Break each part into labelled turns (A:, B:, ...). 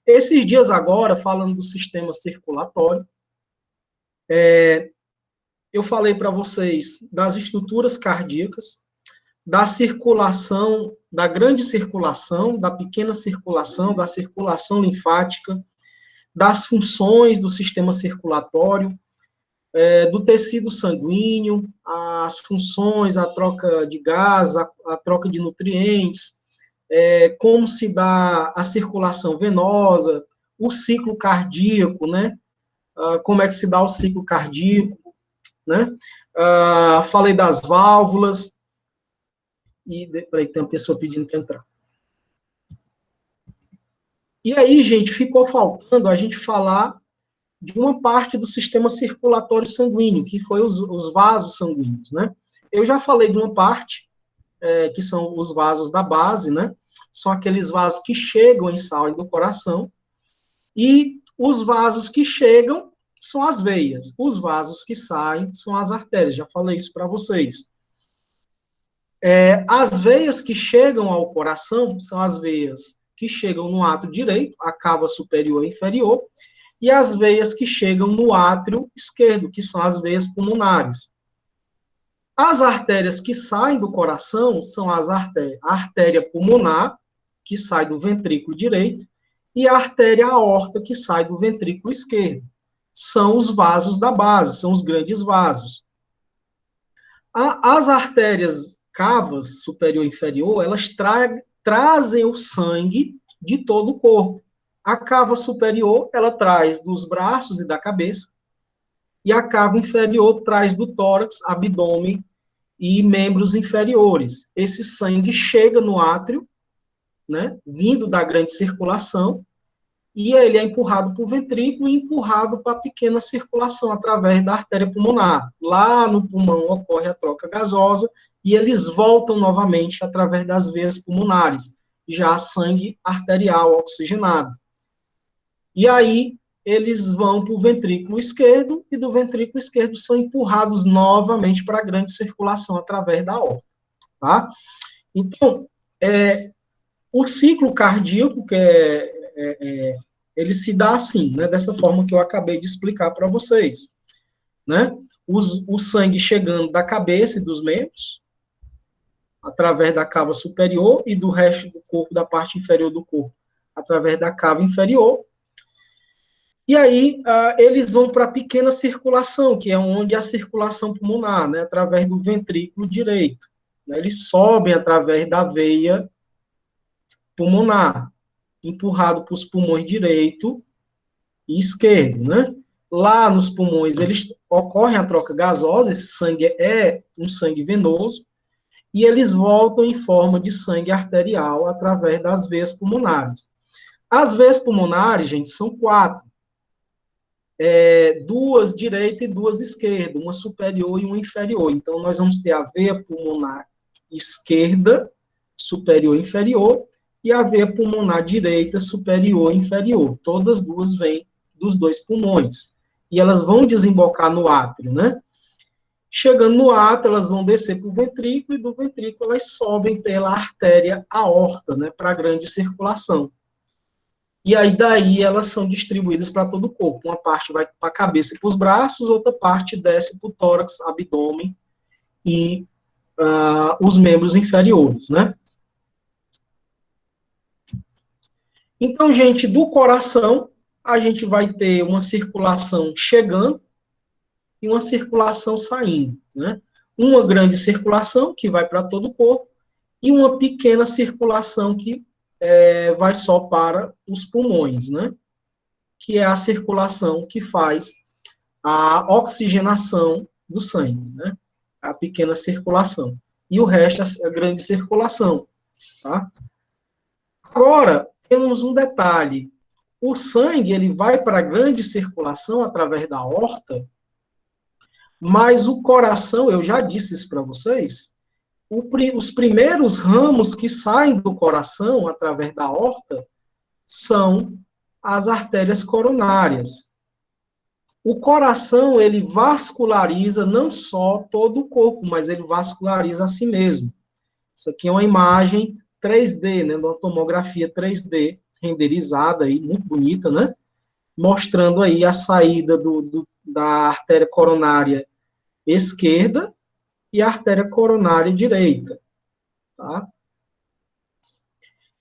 A: esses dias agora, falando do sistema circulatório, eu falei para vocês das estruturas cardíacas, da circulação, da grande circulação, da pequena circulação, da circulação linfática, das funções do sistema circulatório, do tecido sanguíneo, as funções, a troca de gás, a troca de nutrientes, como se dá a circulação venosa, o ciclo cardíaco, né? Como é que se dá o ciclo cardíaco, né? Falei das válvulas, e peraí, tem uma pessoa pedindo para entrar. E aí, gente, ficou faltando a gente falar de uma parte do sistema circulatório sanguíneo, que foi os vasos sanguíneos, né? Eu já falei de uma parte, que são os vasos da base, né? São aqueles vasos que chegam e saem do coração, e os vasos que chegam são as veias, os vasos que saem são as artérias, já falei isso para vocês. As veias que chegam ao coração são as veias que chegam no átrio direito, a cava superior e inferior, e as veias que chegam no átrio esquerdo, que são as veias pulmonares. As artérias que saem do coração são a artéria pulmonar, que sai do ventrículo direito, e a artéria aorta, que sai do ventrículo esquerdo. São os vasos da base, são os grandes vasos. As artérias cavas, superior e inferior, elas trazem o sangue de todo o corpo. A cava superior, ela traz dos braços e da cabeça, e a cava inferior traz do tórax, abdômen e membros inferiores. Esse sangue chega no átrio, né, vindo da grande circulação, e ele é empurrado para o ventrículo e empurrado para a pequena circulação através da artéria pulmonar. Lá no pulmão ocorre a troca gasosa e eles voltam novamente através das veias pulmonares, já sangue arterial oxigenado. E aí eles vão para o ventrículo esquerdo e do ventrículo esquerdo são empurrados novamente para a grande circulação através da aorta, tá? Então, o ciclo cardíaco, ele se dá assim, né, dessa forma que eu acabei de explicar para vocês, né? O sangue chegando da cabeça e dos membros, através da cava superior, e do resto do corpo, da parte inferior do corpo, através da cava inferior. E aí, eles vão para a pequena circulação, que é onde a circulação pulmonar, né, através do ventrículo direito. Né, eles sobem através da veia pulmonar, empurrado para os pulmões direito e esquerdo, né? Lá nos pulmões, eles ocorre a troca gasosa, esse sangue é um sangue venoso, e eles voltam em forma de sangue arterial através das veias pulmonares. As veias pulmonares, gente, são 4. 2 direita e 2 esquerda, uma superior e uma inferior. Então, nós vamos ter a veia pulmonar esquerda, superior e inferior, e a veia pulmonar direita, superior e inferior. Todas duas vêm dos 2 pulmões. E elas vão desembocar no átrio, né? Chegando no átrio, elas vão descer para o ventrículo, e do ventrículo elas sobem pela artéria aorta, né, para a grande circulação. E aí, daí, elas são distribuídas para todo o corpo. Uma parte vai para a cabeça e para os braços, outra parte desce para o tórax, abdômen e os membros inferiores, né? Então, gente, do coração, a gente vai ter uma circulação chegando e uma circulação saindo, né? Uma grande circulação, que vai para todo o corpo, e uma pequena circulação que vai só para os pulmões, né? Que é a circulação que faz a oxigenação do sangue, né? A pequena circulação. E o resto é a grande circulação, tá? Agora, temos um detalhe. O sangue, ele vai para a grande circulação através da aorta, mas o coração, eu já disse isso para vocês, os primeiros ramos que saem do coração através da aorta são as artérias coronárias. O coração, ele vasculariza não só todo o corpo, mas ele vasculariza a si mesmo. Isso aqui é uma imagem 3D, né, uma tomografia 3D renderizada aí, muito bonita, né? Mostrando aí a saída da artéria coronária esquerda e a artéria coronária direita, tá?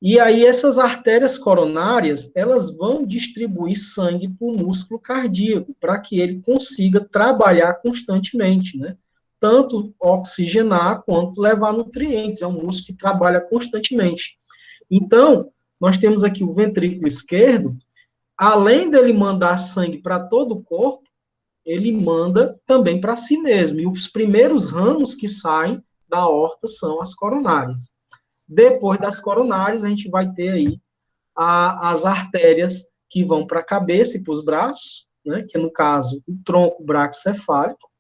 A: E aí essas artérias coronárias, elas vão distribuir sangue para o músculo cardíaco, para que ele consiga trabalhar constantemente, né? Tanto oxigenar quanto levar nutrientes. É um músculo que trabalha constantemente. Então, nós temos aqui o ventrículo esquerdo, além dele mandar sangue para todo o corpo, ele manda também para si mesmo. E os primeiros ramos que saem da aorta são as coronárias. Depois das coronárias, a gente vai ter aí as artérias que vão para a cabeça e para os braços, né, que no caso, o tronco braquicefálico,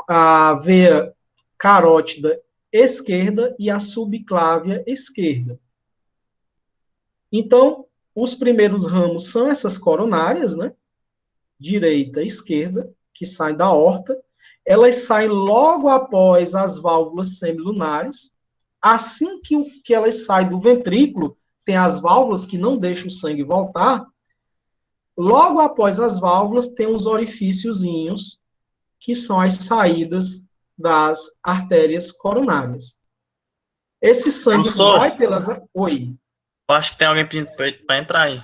A: a veia carótida esquerda e a subclávia esquerda. Então, os primeiros ramos são essas coronárias, né, direita e esquerda, que saem da aorta. Elas saem logo após as válvulas semilunares. Assim que elas saem do ventrículo, tem as válvulas que não deixam o sangue voltar. Logo após as válvulas, tem os orifíciozinhos, que são as saídas das artérias coronárias. Esse sangue
B: Professor,
A: vai pelas... Oi.
B: eu acho que tem alguém pedindo para entrar aí.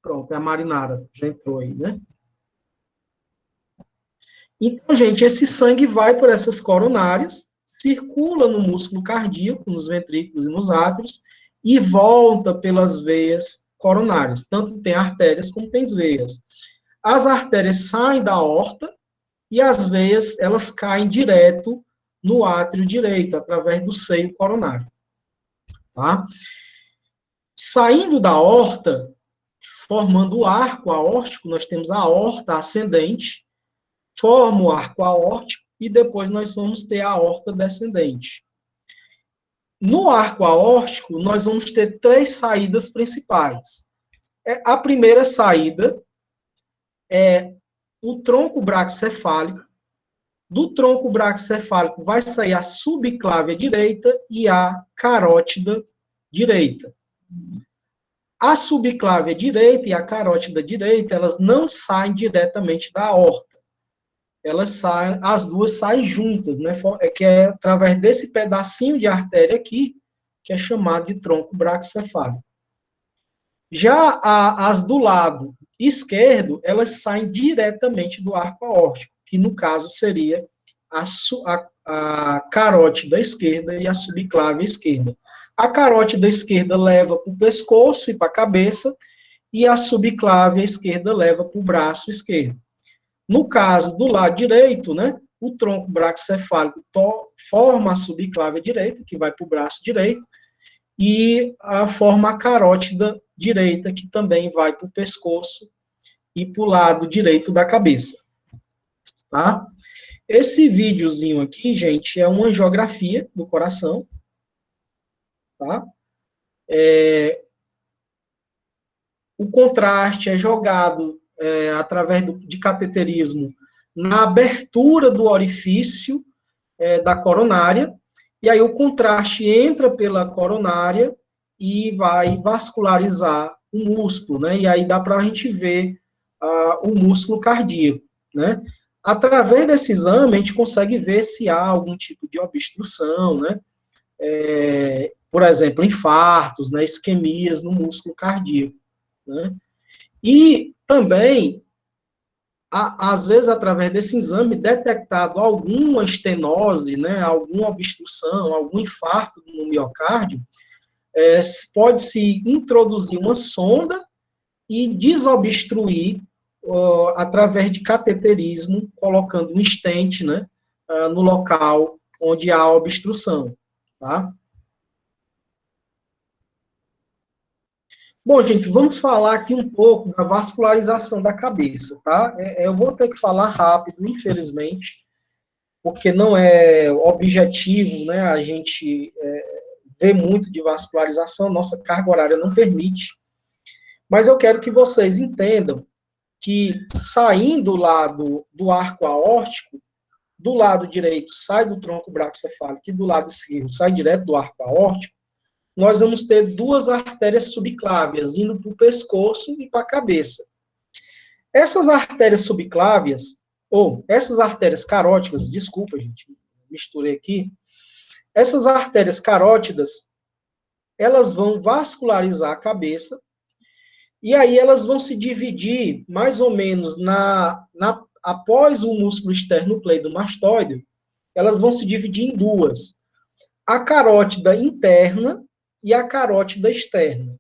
A: Pronto, é a Marinara, já entrou aí, né? Então, gente, esse sangue vai por essas coronárias, circula no músculo cardíaco, nos ventrículos e nos átrios, e volta pelas veias coronárias. Tanto tem artérias como tem veias. As artérias saem da aorta e as veias, elas caem direto no átrio direito, através do seio coronário. Tá? Saindo da aorta, formando o arco aórtico, nós temos a aorta ascendente, forma o arco aórtico e depois nós vamos ter a aorta descendente. No arco aórtico, nós vamos ter três saídas principais. A primeira saída é o tronco braquicefálico. Do tronco braquicefálico vai sair a subclávia direita e a carótida direita. A subclávia direita e a carótida direita, elas não saem diretamente da aorta. Elas saem, as duas saem juntas, né? Que é através desse pedacinho de artéria aqui, que é chamado de tronco braquicefálico. Já as do lado esquerdo, elas saem diretamente do arco aórtico, que no caso seria a carótida esquerda e a subclávia esquerda. A carótida esquerda leva para o pescoço e para a cabeça, e a subclávia esquerda leva para o braço esquerdo. No caso do lado direito, né, o tronco braquicefálico forma a subclávia direita, que vai para o braço direito, e forma a carótida direita, que também vai para o pescoço e para o lado direito da cabeça. Tá? Esse videozinho aqui, gente, é uma angiografia do coração. Tá? O contraste é jogado através de cateterismo na abertura do orifício da coronária, e aí o contraste entra pela coronária e vai vascularizar o músculo, né? E aí dá para a gente ver o músculo cardíaco, né? Através desse exame, a gente consegue ver se há algum tipo de obstrução, né? Por exemplo, infartos, né? Isquemias no músculo cardíaco, né? E também, às vezes, através desse exame, detectado alguma estenose, né, alguma obstrução, algum infarto no miocárdio, pode-se introduzir uma sonda e desobstruir através de cateterismo, colocando um stent, né, no local onde há obstrução, tá? Bom, gente, vamos falar aqui um pouco da vascularização da cabeça, tá? Eu vou ter que falar rápido, infelizmente, porque não é objetivo, né, a gente ver muito de vascularização, nossa carga horária não permite, mas eu quero que vocês entendam que saindo lá do arco aórtico, do lado direito sai do tronco braquicefálico e do lado esquerdo sai direto do arco aórtico, nós vamos ter duas artérias subclávias, indo para o pescoço e para a cabeça. Essas artérias subclávias, ou essas artérias carótidas, desculpa, gente, misturei aqui, essas artérias carótidas, elas vão vascularizar a cabeça, e aí elas vão se dividir mais ou menos após o músculo esternocleidomastoide, elas vão se dividir em duas. A carótida interna e a carótida externa.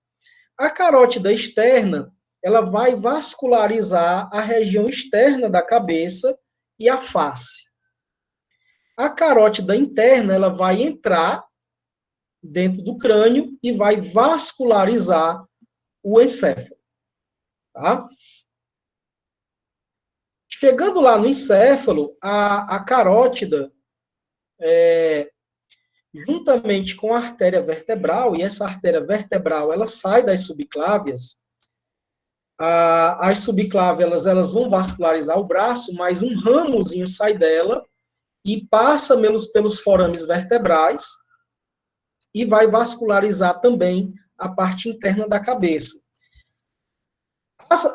A: A carótida externa, ela vai vascularizar a região externa da cabeça e a face. A carótida interna, ela vai entrar dentro do crânio e vai vascularizar o encéfalo. Tá? Chegando lá no encéfalo, a carótida, juntamente com a artéria vertebral, e essa artéria vertebral, ela sai das subclávias, as subclávias, elas vão vascularizar o braço, mas um ramozinho sai dela e passa pelos forames vertebrais e vai vascularizar também a parte interna da cabeça. As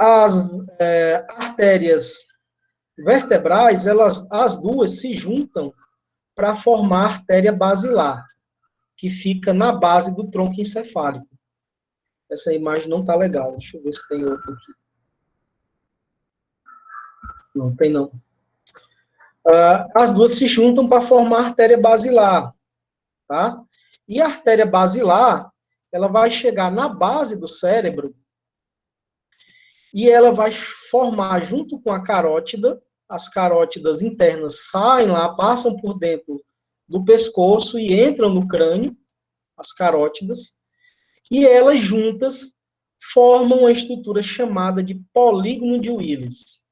A: artérias vertebrais, as duas se juntam para formar a artéria basilar, que fica na base do tronco encefálico. Essa imagem não está legal. Deixa eu ver se tem outra aqui. Não tem, não. As duas se juntam para formar a artéria basilar. Tá? E a artéria basilar, ela vai chegar na base do cérebro e ela vai formar, junto com a carótida, as carótidas internas saem lá, passam por dentro do pescoço e entram no crânio, as carótidas, e elas juntas formam uma estrutura chamada de polígono de Willis.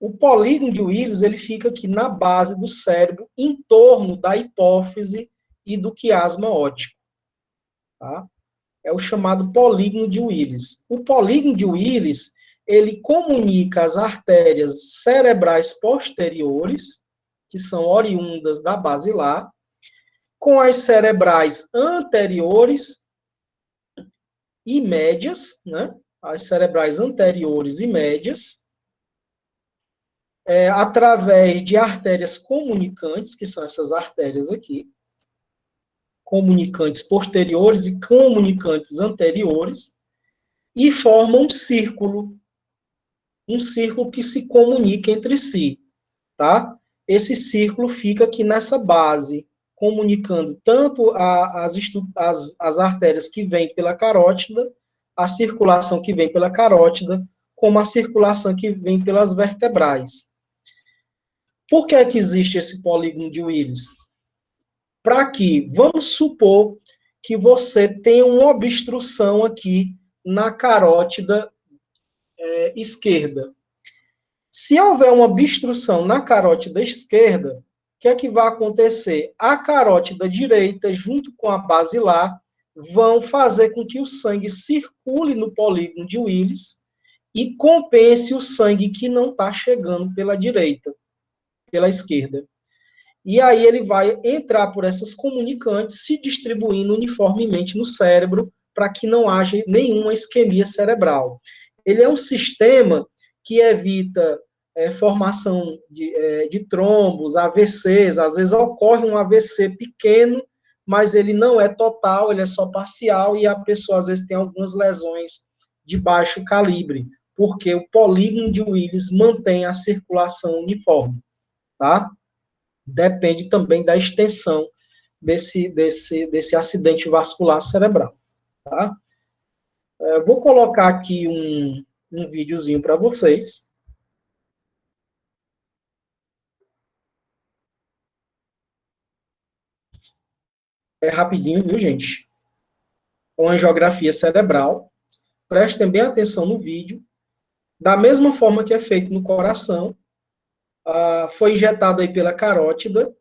A: O polígono de Willis, ele fica aqui na base do cérebro, em torno da hipófise e do quiasma óptico. Tá? É o chamado polígono de Willis. O polígono de Willis, ele comunica as artérias cerebrais posteriores, que são oriundas da basilar, com as cerebrais anteriores e médias, né? As cerebrais anteriores e médias, através de artérias comunicantes, que são essas artérias aqui, comunicantes posteriores e comunicantes anteriores, e formam um círculo que se comunica entre si, tá? Esse círculo fica aqui nessa base, comunicando tanto as artérias que vêm pela carótida, a circulação que vem pela carótida, como a circulação que vem pelas vertebrais. Por que é que existe esse polígono de Willis? Para que, vamos supor que você tenha uma obstrução aqui na carótida esquerda. Se houver uma obstrução na carótida esquerda, o que é que vai acontecer? A carótida direita, junto com a basilar, vão fazer com que o sangue circule no polígono de Willis e compense o sangue que não está chegando pela direita, pela esquerda. E aí ele vai entrar por essas comunicantes, se distribuindo uniformemente no cérebro, para que não haja nenhuma isquemia cerebral. Ele é um sistema que evita formação de trombos, AVCs. Às vezes ocorre um AVC pequeno, mas ele não é total, ele é só parcial, e a pessoa às vezes tem algumas lesões de baixo calibre, porque o polígono de Willis mantém a circulação uniforme, tá? Depende também da extensão desse acidente vascular cerebral, tá? Vou colocar aqui um videozinho para vocês. É rapidinho, viu, gente? Com a angiografia cerebral. Prestem bem atenção no vídeo. Da mesma forma que é feito no coração, foi injetado aí pela carótida.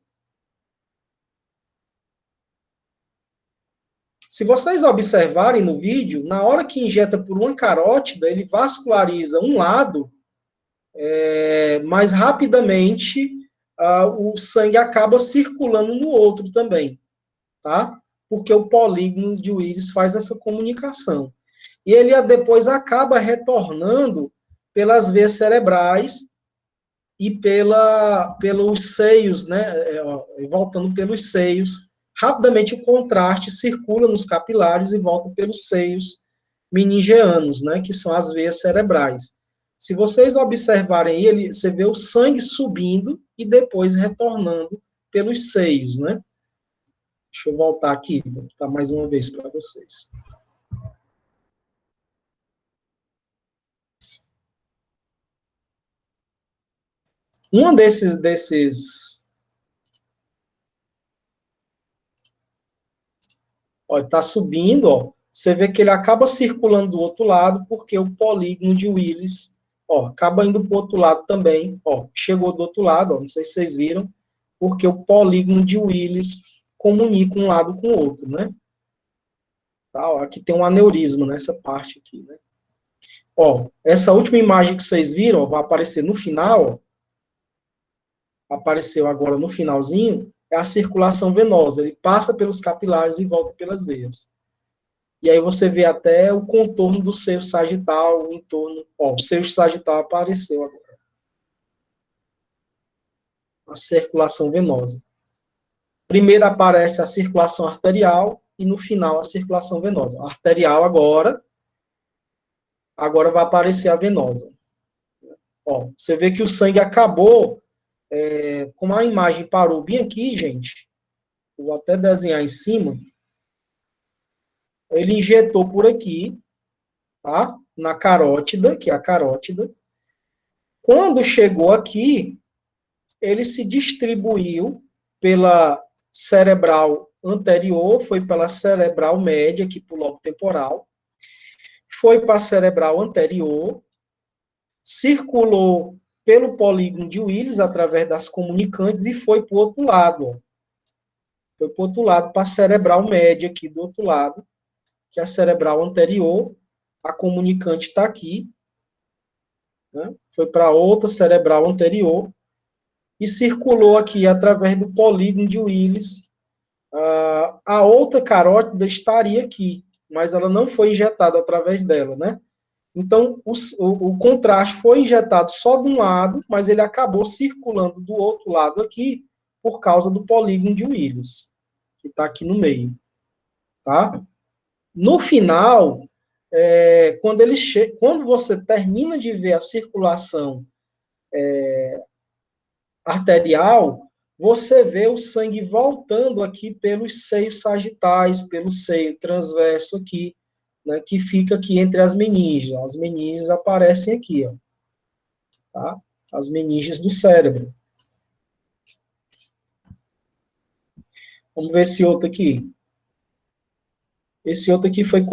A: Se vocês observarem no vídeo, na hora que injeta por uma carótida, ele vasculariza um lado, mas rapidamente o sangue acaba circulando no outro também, tá? porque o polígono de Willis faz essa comunicação. E ele depois acaba retornando pelas veias cerebrais e pelos seios, né, voltando pelos seios. Rapidamente o contraste circula nos capilares e volta pelos seios meningeanos, né, que são as veias cerebrais. Se vocês observarem ele, você vê o sangue subindo e depois retornando pelos seios, né? Deixa eu voltar aqui, vou botar mais uma vez para vocês. Um desses ó, está subindo, ó. Você vê que ele acaba circulando do outro lado, porque o polígono de Willis, ó, acaba indo para o outro lado também, ó, chegou do outro lado, ó, não sei se vocês viram, porque o polígono de Willis comunica um lado com o outro, né? Tá, ó, aqui tem um aneurisma nessa parte aqui, né? Ó, essa última imagem que vocês viram, ó, vai aparecer no final, ó, apareceu agora no finalzinho, é a circulação venosa, ele passa pelos capilares e volta pelas veias. E aí você vê até o contorno do seio sagital, o entorno. Ó, o seio sagital apareceu agora. A circulação venosa. Primeiro aparece a circulação arterial e no final a circulação venosa. A arterial agora vai aparecer a venosa. Ó, você vê que o sangue acabou, como a imagem parou bem aqui, gente, vou até desenhar em cima, ele injetou por aqui, tá? Na carótida, que é a carótida. Quando chegou aqui, ele se distribuiu pela cerebral anterior, foi pela cerebral média, aqui para o lobo temporal, foi para a cerebral anterior, circulou pelo polígono de Willis, através das comunicantes, e foi para o outro lado. Ó. Foi para o outro lado, para a cerebral média, aqui do outro lado, que é a cerebral anterior, a comunicante está aqui, né? Foi para outra cerebral anterior, e circulou aqui através do polígono de Willis. A outra carótida estaria aqui, mas ela não foi injetada através dela, né? Então, o contraste foi injetado só de um lado, mas ele acabou circulando do outro lado aqui, por causa do polígono de Willis, que está aqui no meio, tá? No final, quando você termina de ver a circulação arterial, você vê o sangue voltando aqui pelos seios sagitais, pelo seio transverso aqui, né, que fica aqui entre as meninges. As meninges aparecem aqui, ó, tá? As meninges do cérebro. Vamos ver esse outro aqui. Esse outro aqui foi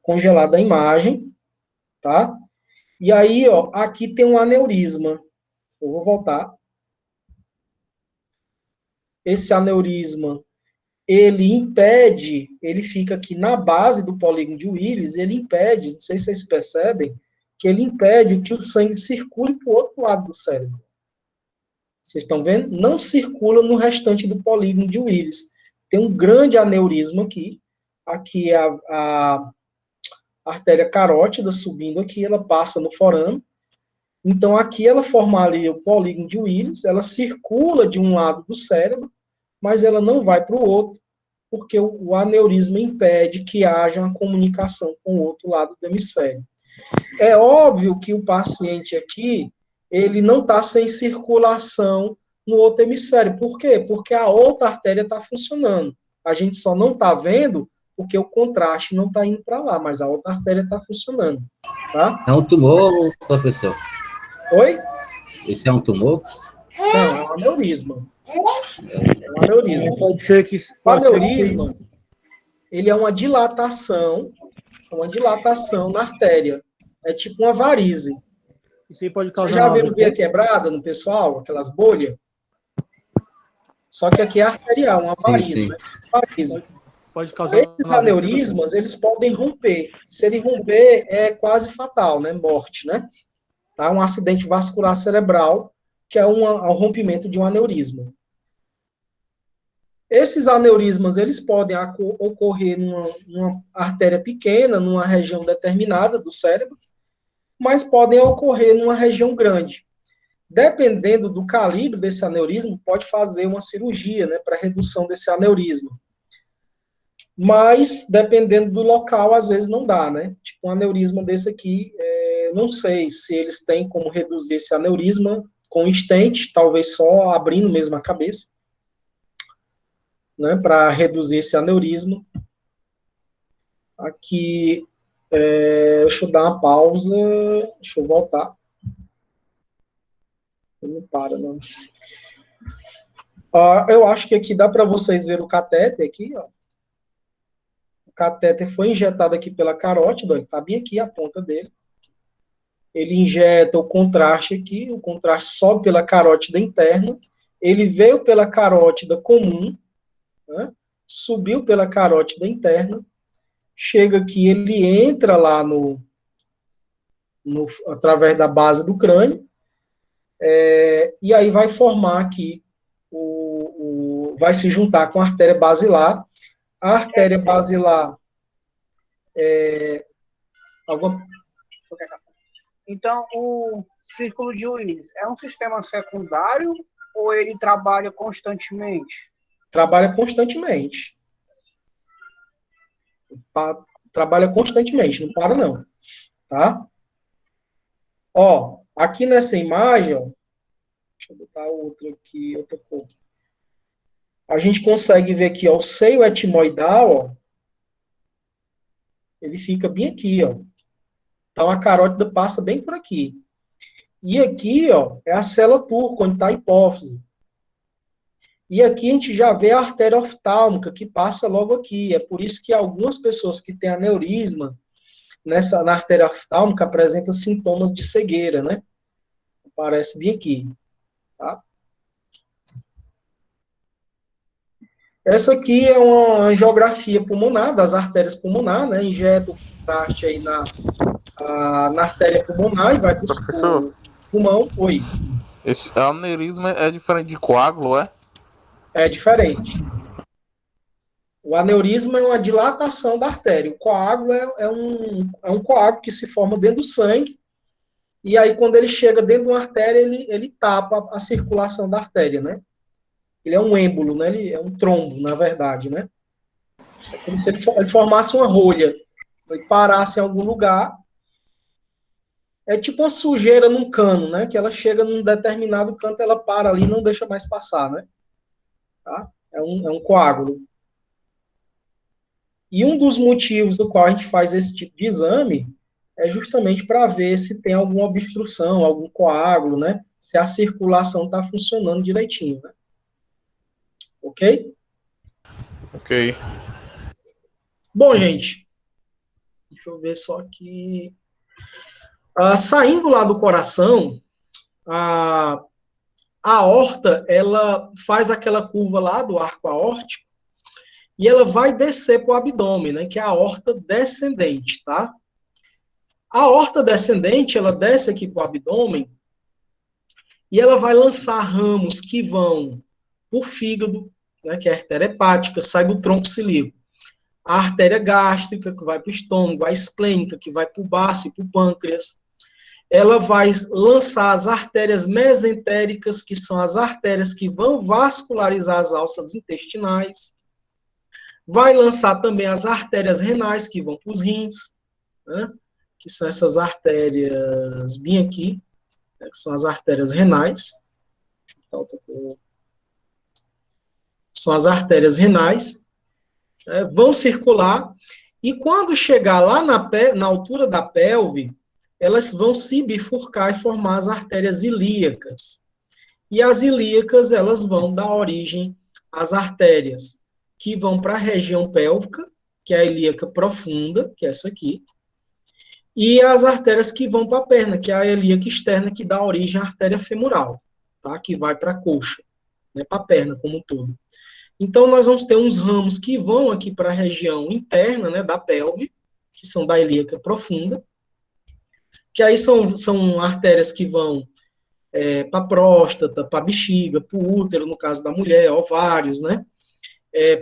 A: congelado a imagem, tá? E aí, ó, aqui tem um aneurisma. Eu vou voltar. Esse aneurisma, ele fica aqui na base do polígono de Willis, ele impede, não sei se vocês percebem, que ele impede que o sangue circule para o outro lado do cérebro. Vocês estão vendo? Não circula no restante do polígono de Willis. Tem um grande aneurisma aqui. Aqui é a artéria carótida subindo aqui, ela passa no forame. Então, aqui ela formaria o polígono de Willis, ela circula de um lado do cérebro, mas ela não vai para o outro, porque o aneurisma impede que haja uma comunicação com o outro lado do hemisfério. É óbvio que o paciente aqui, ele não está sem circulação no outro hemisfério. Por quê? Porque a outra artéria está funcionando. A gente só não está vendo porque o contraste não está indo para lá, mas a outra artéria está funcionando. Tá?
C: É um tumor, professor?
A: Oi?
C: Esse é um tumor?
A: Não, é um aneurisma. É um aneurisma.
D: Pode ser que...
A: O aneurisma, ele é uma dilatação na artéria. É tipo uma varize.
D: Isso aí pode causar...
A: Vocês já viram veia quebrada no pessoal? Aquelas bolhas? Só que aqui é arterial, uma varize.
C: Sim.
A: Né? Varize.
D: Pode causar...
A: Esses aneurismas, eles podem romper. Se ele romper, é quase fatal, né? Morte, né? Tá? Um acidente vascular cerebral, que é um rompimento de um aneurisma. Esses aneurismas, eles podem ocorrer numa artéria pequena, numa região determinada do cérebro, mas podem ocorrer numa região grande. Dependendo do calibre desse aneurisma, pode fazer uma cirurgia, né, para redução desse aneurisma. Mas, dependendo do local, às vezes não dá, né? Tipo, um aneurisma desse aqui, não sei se eles têm como reduzir esse aneurisma com stent, talvez só abrindo mesmo a cabeça, né, para reduzir esse aneurisma. Aqui, deixa eu dar uma pausa, deixa eu voltar. Não para, não. Eu acho que aqui dá para vocês ver o catéter aqui, ó. O catéter foi injetado aqui pela carótida, está bem aqui a ponta dele. Ele injeta o contraste aqui, o contraste sobe pela carótida interna, ele veio pela carótida comum, né, subiu pela carótida interna, chega aqui, ele entra lá através da base do crânio, e aí vai formar aqui, vai se juntar com a artéria basilar. A artéria basilar
E: Então, o círculo de Willis é um sistema secundário ou ele trabalha constantemente?
A: Trabalha constantemente. Trabalha constantemente, não para não. Tá? Ó, aqui nessa imagem, ó, deixa eu botar outra aqui, outra cor. A gente consegue ver aqui, ó, o seio etimoidal, ó, ele fica bem aqui, ó. Então, a carótida passa bem por aqui. E aqui, ó, é a célula turca, onde está a hipófise. E aqui a gente já vê a artéria oftálmica, que passa logo aqui. É por isso que algumas pessoas que têm aneurisma na artéria oftálmica apresentam sintomas de cegueira, né? Aparece bem aqui. Tá? Essa aqui é uma angiografia pulmonar, das artérias pulmonares, né? Injeta o contraste aí na artéria pulmonar e vai para o pulmão. Oi.
F: Esse aneurisma é diferente de coágulo, é?
A: É diferente. O aneurisma é uma dilatação da artéria. O coágulo é um coágulo que se forma dentro do sangue, e aí quando ele chega dentro de uma artéria, ele tapa a circulação da artéria, né? Ele é um êmbolo, né? Ele é um trombo, na verdade, né? É como se ele formasse uma rolha, ele parasse em algum lugar. É tipo uma sujeira num cano, né? Que ela chega num determinado canto, ela para ali e não deixa mais passar, né? Tá? É um coágulo. E um dos motivos do qual a gente faz esse tipo de exame é justamente para ver se tem alguma obstrução, algum coágulo, né? Se a circulação está funcionando direitinho, né? Ok?
F: Ok.
A: Bom, gente, deixa eu ver só aqui. Saindo lá do coração, a aorta, ela faz aquela curva lá do arco aórtico e ela vai descer para o abdômen, né? Que é a aorta descendente, tá? A aorta descendente, ela desce aqui para o abdômen e ela vai lançar ramos que vão por fígado, né, que é a artéria hepática, sai do tronco cilíaco. A artéria gástrica, que vai para o estômago, a esplênica, que vai para o baço e para o pâncreas. Ela vai lançar as artérias mesentéricas, que são as artérias que vão vascularizar as alças intestinais. Vai lançar também as artérias renais, que vão para os rins, né, que são essas artérias bem aqui, né, que são as artérias renais. São as artérias renais, vão circular, e quando chegar lá na altura da pelve, elas vão se bifurcar e formar as artérias ilíacas. E as ilíacas, elas vão dar origem às artérias que vão para a região pélvica, que é a ilíaca profunda, que é essa aqui, e as artérias que vão para a perna, que é a ilíaca externa, que dá origem à artéria femoral, tá? Que vai para a coxa, né? Para a perna como um todo. Então, nós vamos ter uns ramos que vão aqui para a região interna, né, da pelve, que são da ilíaca profunda, que aí são artérias que vão para a próstata, para a bexiga, para o útero, no caso da mulher, ovários, né?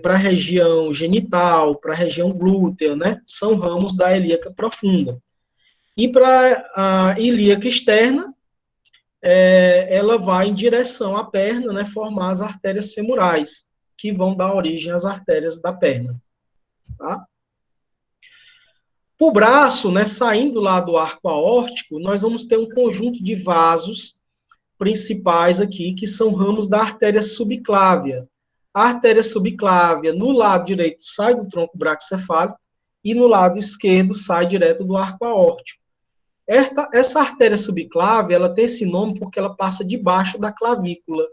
A: para a região genital, para a região glútea, né? São ramos da ilíaca profunda. E para a ilíaca externa, ela vai em direção à perna, né? Formar as artérias femorais, que vão dar origem às artérias da perna. Tá? O braço, né, saindo lá do arco aórtico, nós vamos ter um conjunto de vasos principais aqui, que são ramos da artéria subclávia. A artéria subclávia, no lado direito, sai do tronco braquicefálico e no lado esquerdo sai direto do arco aórtico. Essa artéria subclávia, ela tem esse nome porque ela passa debaixo da clavícula.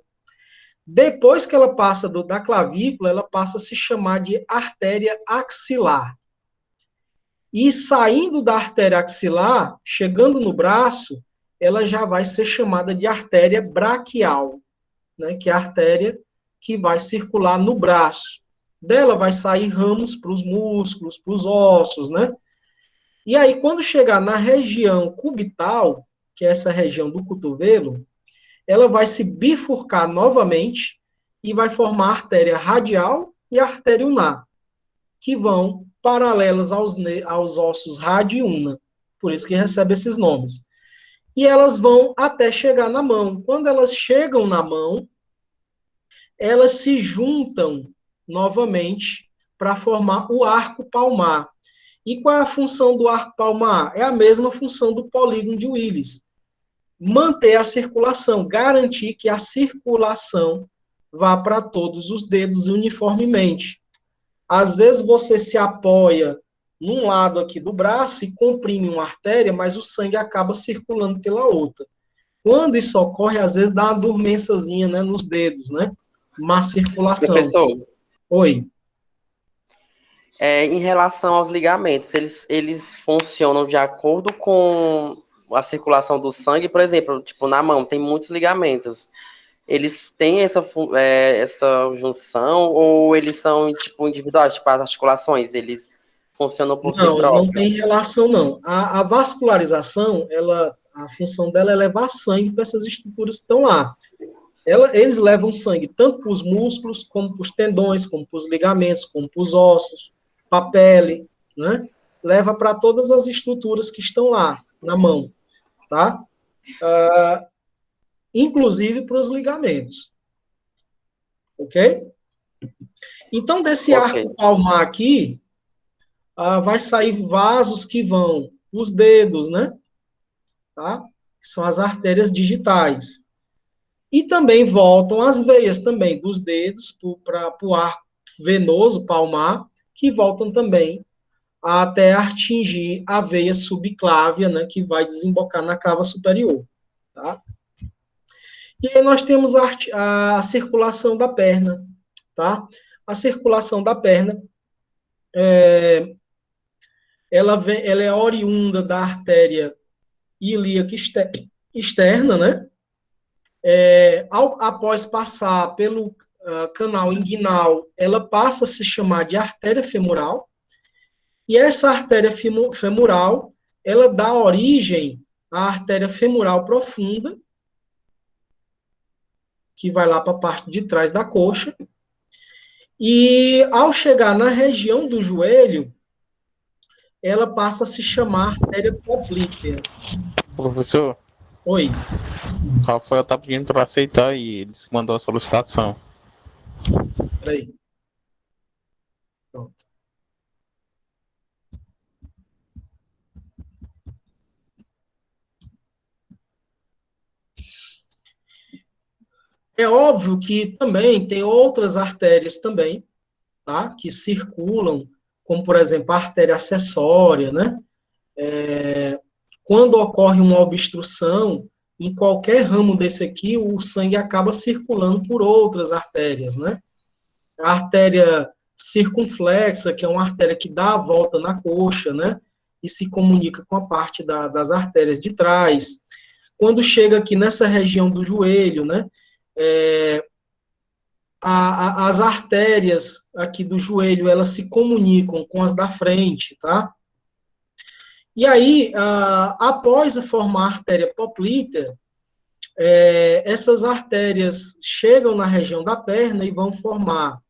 A: Depois que ela passa da clavícula, ela passa a se chamar de artéria axilar. E saindo da artéria axilar, chegando no braço, ela já vai ser chamada de artéria braquial, né, que é a artéria que vai circular no braço. Dela vai sair ramos para os músculos, para os ossos, né? E aí, quando chegar na região cubital, que é essa região do cotovelo, ela vai se bifurcar novamente e vai formar a artéria radial e a artéria ulnar, que vão paralelas aos ossos rádio e ulna, por isso que recebe esses nomes. E elas vão até chegar na mão. Quando elas chegam na mão, elas se juntam novamente para formar o arco palmar. E qual é a função do arco palmar? É a mesma função do polígono de Willis. Manter a circulação, garantir que a circulação vá para todos os dedos uniformemente. Às vezes você se apoia num lado aqui do braço e comprime uma artéria, mas o sangue acaba circulando pela outra. Quando isso ocorre, às vezes dá uma dormênciazinha, né, nos dedos, né? Má circulação.
G: Professor,
A: Oi.
G: em relação aos ligamentos, eles funcionam de acordo com a circulação do sangue? Por exemplo, tipo, na mão tem muitos ligamentos. Eles têm essa junção ou eles são, tipo, individuais, tipo as articulações, eles funcionam por si próprios?
A: Não, não tem relação, não. A vascularização, a função dela é levar sangue para essas estruturas que estão lá. Eles levam sangue tanto para os músculos, como para os tendões, como para os ligamentos, como para os ossos, para a pele, né? Leva para todas as estruturas que estão lá, na mão, tá? Inclusive para os ligamentos. Ok? Então, desse arco palmar aqui, vai sair vasos que vão os dedos, né? Tá? Que são as artérias digitais. E também voltam as veias também dos dedos para o arco venoso palmar, que voltam também até atingir a veia subclávia, né? Que vai desembocar na cava superior. Tá? E aí nós temos a circulação da perna, tá? A circulação da perna, ela é oriunda da artéria ilíaca externa, né? Após passar pelo canal inguinal, ela passa a se chamar de artéria femoral, e essa artéria femoral, ela dá origem à artéria femoral profunda, que vai lá para a parte de trás da coxa, e ao chegar na região do joelho, ela passa a se chamar artéria poplítea.
F: Professor,
A: Oi.
F: Rafael tá pedindo para aceitar e ele mandou a solicitação.
A: Peraí. Pronto. É óbvio que também tem outras artérias também, tá? Que circulam, como, por exemplo, a artéria acessória, né? Quando ocorre uma obstrução, em qualquer ramo desse aqui, o sangue acaba circulando por outras artérias, né? A artéria circunflexa, que é uma artéria que dá a volta na coxa, né? E se comunica com a parte das artérias de trás. Quando chega aqui nessa região do joelho, né? As artérias aqui do joelho, elas se comunicam com as da frente, tá? E aí, após formar a artéria poplítea, essas artérias chegam na região da perna e vão formar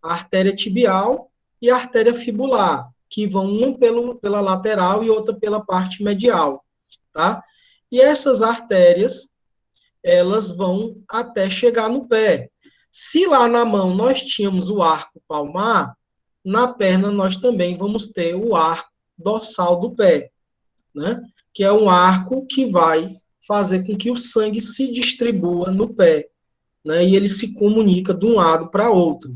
A: a artéria tibial e a artéria fibular, que vão uma pela lateral e outra pela parte medial, tá? E essas artérias, elas vão até chegar no pé. Se lá na mão nós tínhamos o arco palmar, na perna nós também vamos ter o arco dorsal do pé, né? Que é um arco que vai fazer com que o sangue se distribua no pé, né? E ele se comunica de um lado para outro.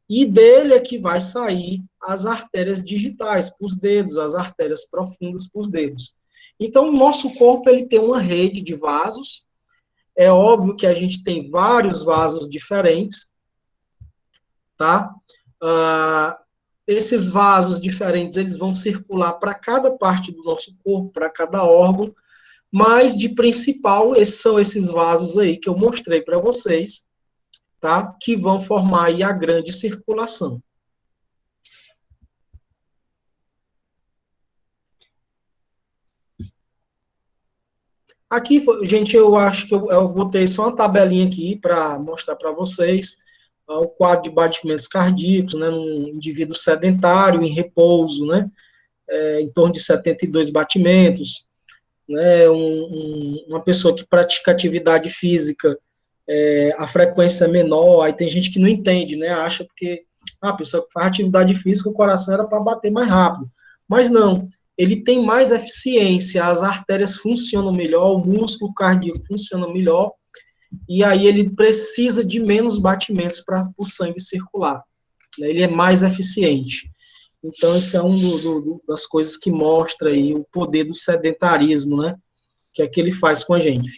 A: E dele é que vai sair as artérias digitais para os dedos, as artérias profundas para os dedos. Então, o nosso corpo ele tem uma rede de vasos. É óbvio que a gente tem vários vasos diferentes, tá? Esses vasos diferentes, eles vão circular para cada parte do nosso corpo, para cada órgão, mas de principal, são esses vasos aí que eu mostrei para vocês, tá? Que vão formar aí a grande circulação. Aqui, gente, eu acho que eu botei só uma tabelinha aqui para mostrar para vocês o quadro de batimentos cardíacos, né, num indivíduo sedentário, em repouso, né, em torno de 72 batimentos, né, uma pessoa que pratica atividade física, a frequência é menor, aí tem gente que não entende, né, acha que a pessoa que faz atividade física, o coração era para bater mais rápido, mas não, ele tem mais eficiência, as artérias funcionam melhor, o músculo cardíaco funciona melhor, e aí ele precisa de menos batimentos para o sangue circular, né? Ele é mais eficiente. Então, isso é das coisas que mostra aí o poder do sedentarismo, né? Que é que ele faz com a gente.